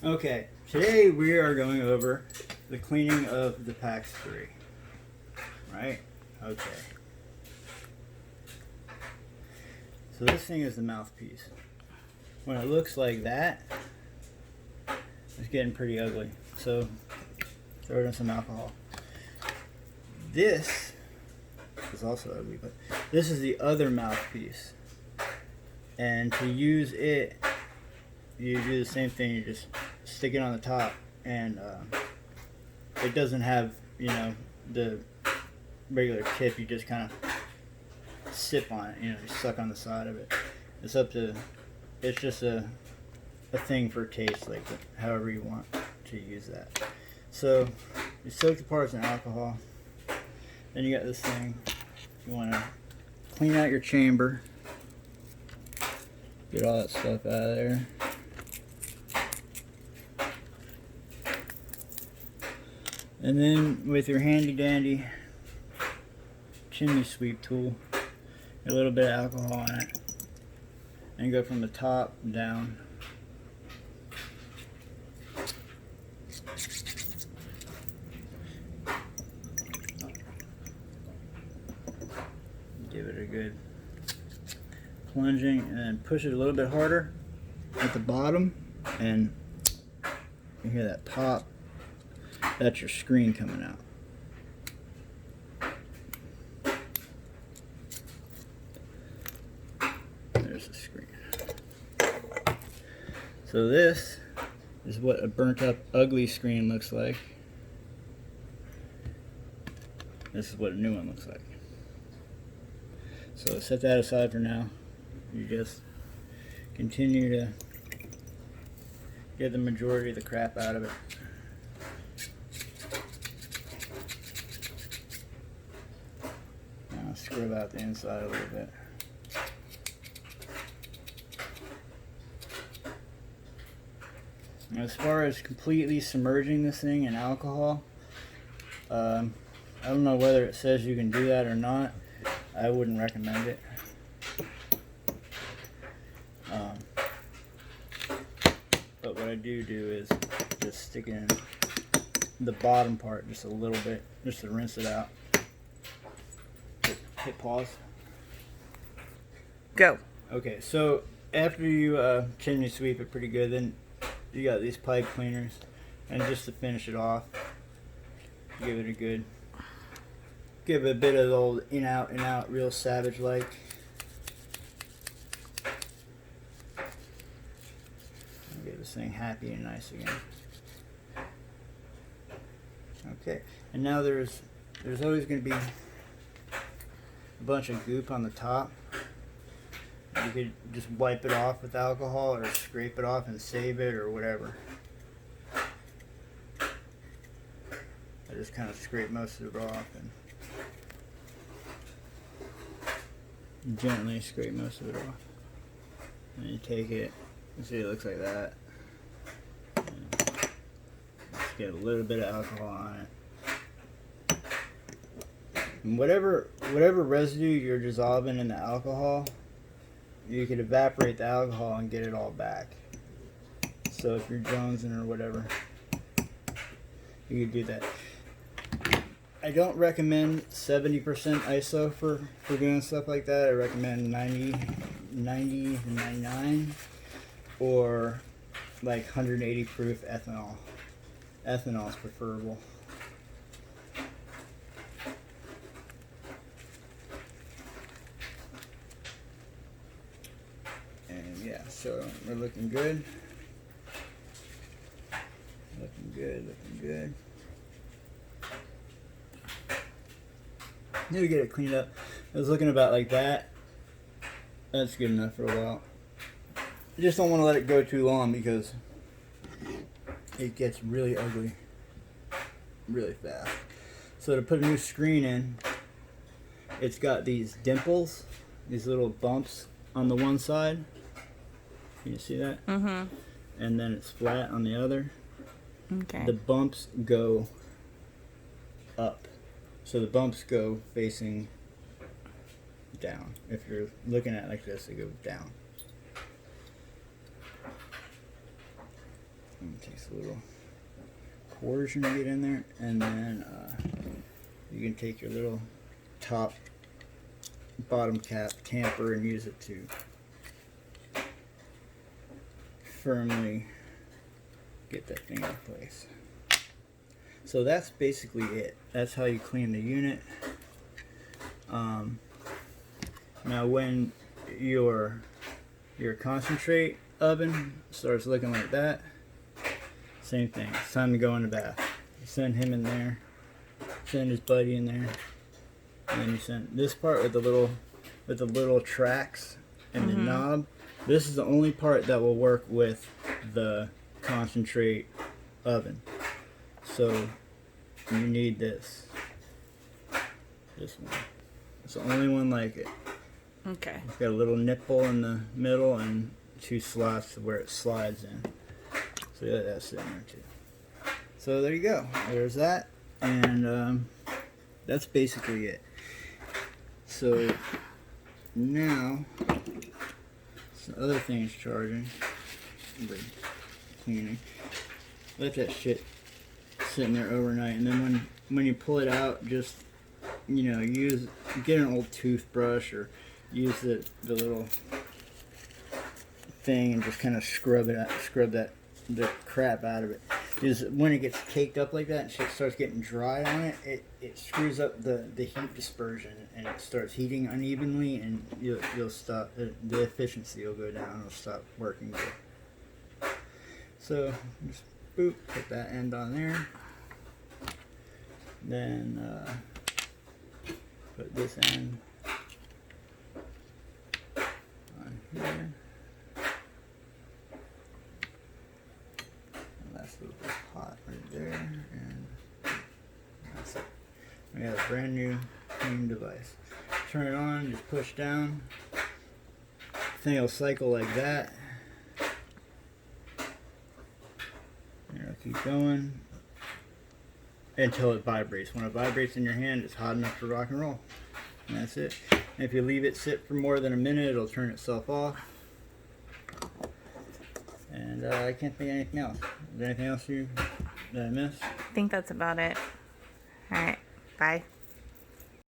Okay, today we are going over the cleaning of the PAX 3. Right? Okay. So this thing is the mouthpiece. When it looks like that, it's getting pretty ugly. So throw it in some alcohol. This is also ugly, but this is the other mouthpiece. And to use it, you do the same thing. You just stick it on the top, and it doesn't have, the regular tip. You just kind of sip on it. You suck on the side of it. It's just a thing for taste, like however you want to use that. So you soak the parts in alcohol. Then you got this thing. You want to clean out your chamber. Get all that stuff out of there. And then with your handy dandy chimney sweep tool, a little bit of alcohol in it, and go from the top down. Give it a good plunging, and then push it a little bit harder at the bottom, and you hear that pop. That's your screen coming out. There's the screen. So this is what a burnt up ugly screen looks like. This is what a new one looks like. So set that aside for now. You just continue to get the majority of the crap out of it. Now scrub out the inside a little bit. Now, as far as completely submerging this thing in alcohol, I don't know whether it says you can do that or not. I wouldn't recommend it. But what I do is just stick it in the bottom part just a little bit, just to rinse it out. Hit pause. Go. Okay, so after you chimney sweep it pretty good, then you got these pipe cleaners, and just to finish it off, give it a bit of the old in out, real savage like. Get this thing happy and nice again. Okay, and now there's always going to be a bunch of goop on the top. You could just wipe it off with alcohol, or scrape it off and save it, or whatever. I just kind of scrape most of it off and gently scrape most of it off. And you take it, you see it looks like that. And just get a little bit of alcohol on it. And whatever residue you're dissolving in the alcohol, you could evaporate the alcohol and get it all back. So if you're jonesing or whatever, you could do that. I don't recommend 70% ISO for doing stuff like that. I recommend 90 to 99, or like 180 proof ethanol. Ethanol is preferable. And yeah, so we're looking good. Looking good. Need to get it cleaned up. I was looking about like that. That's good enough for a while. I just don't want to let it go too long because it gets really ugly really fast. So to put a new screen in, it's got these dimples, these little bumps on the one side. Can you see that? Mm-hmm. And then it's flat on the other. Okay. The bumps go up. So the bumps go facing down. If you're looking at it like this, they go down. It takes a little coercion to get in there, and then you can take your little top bottom cap tamper and use it to firmly get that thing in place. So that's basically it. That's how you clean the unit. Now when your concentrate oven starts looking like that, same thing. It's time to go in the bath. You send him in there, send his buddy in there, and then you send this part with the little tracks and the knob. This is the only part that will work with the concentrate oven. So you need this one. It's the only one like it. Okay. It's got a little nipple in the middle and 2 slots where it slides in. So yeah, that's in there too. So there you go. There's that, and that's basically it. So now, some other things charging, cleaning. Let that shit sitting there overnight, and then when you pull it out, just get an old toothbrush or use the little thing and just kind of scrub the crap out of it. Because when it gets caked up like that and shit starts getting dry on it, it screws up the heat dispersion, and it starts heating unevenly, and you'll stop, the efficiency will go down, it'll stop working good. So just boop, put that end on there, then put this end on here. That's a little bit hot right there, and that's it. We got a brand new clean device. Turn it on, just push down. Thing will cycle like that. It'll keep going until it vibrates. When it vibrates in your hand, it's hot enough to rock and roll. And that's it. And if you leave it sit for more than a minute, it'll turn itself off. And I can't think of anything else. Is there anything else that I missed? I think that's about it. All right. Bye.